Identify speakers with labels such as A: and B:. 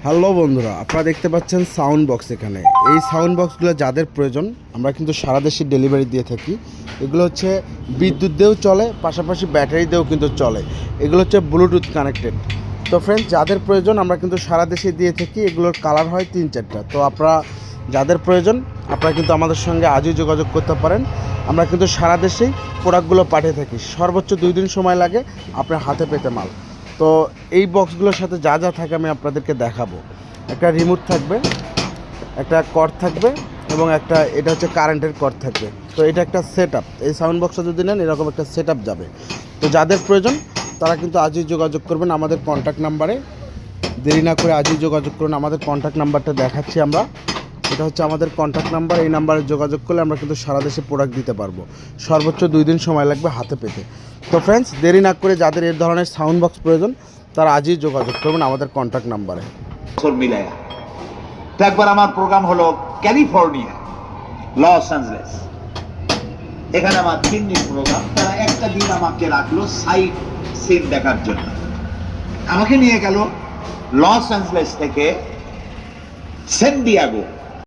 A: Hello বন্ধুরা, আপনারা দেখতে পাচ্ছেন সাউন্ড বক্স। এখানে এই সাউন্ড বক্সগুলো যাদের প্রয়োজন আমরা কিন্তু সারা দেশে ডেলিভারি দিয়ে থাকি। এগুলো হচ্ছে বিদ্যুৎ দিয়েও চলে, পাশাপাশি ব্যাটারি দিয়েও কিন্তু চলে। এগুলো হচ্ছে ব্লুটুথ কানেক্টেড। তো ফ্রেন্ডস, যাদের প্রয়োজন আমরা কিন্তু সারা দেশে দিয়ে থাকি। এগুলোর কালার হয় 3-4টা। তো আপনারা যাদের প্রয়োজন আপনারা কিন্তু আমাদের সঙ্গে আজই যোগাযোগ করতে পারেন। আমরা কিন্তু সারা দেশেই প্রোডাক্টগুলো পাঠিয়ে থাকি। সর্বোচ্চ 2 দিন সময় লাগে আপনার হাতে পেতে মাল। তো এই বক্সগুলোর সাথে যা যা থাকে আমি আপনাদেরকে দেখাবো। একটা রিমোট থাকবে, একটা কর্ড থাকবে এবং এটা হচ্ছে কারেন্টের কর্ড থাকবে। তো এটা একটা সেট আপ। এই সাউন্ড বক্সটা যদি নেন এরকম একটা সেট আপ যাবে। তো যাদের প্রয়োজন তারা কিন্তু আজই যোগাযোগ করবেন আমাদের কন্ট্যাক্ট নাম্বারে। দেরি না করে আজই যোগাযোগ করুন। আমাদের কন্ট্যাক্ট নাম্বারটা দেখাচ্ছি আমরা। এটা হচ্ছে আমাদের কন্ট্যাক্ট নাম্বার। এই নাম্বারে যোগাযোগ করলে আমরা কিন্তু সারা দেশে প্রোডাক্ট দিতে পারবো। সর্বোচ্চ 2 দিন সময় লাগবে হাতে পেতে। তো ফ্রেন্ডস, দেরি না করে যাদের এই ধরনের সাউন্ড বক্স প্রয়োজন তারা আজই যোগাযোগ করবেন আমাদের কন্ট্যাক্ট নাম্বারে।
B: মিলায়া তো একবার আমার প্রোগ্রাম হলো ক্যালিফোর্নিয়া, লস অ্যাঞ্জেলেস। এখানে আমার 3 দিন প্রোগ্রাম। তারা একটা দিন আমাকে রাখলো সাইট সিন দেখার জন্য। আমাকে নিয়ে গেল লস অ্যাঞ্জেলেস থেকে সেন ডিয়েগো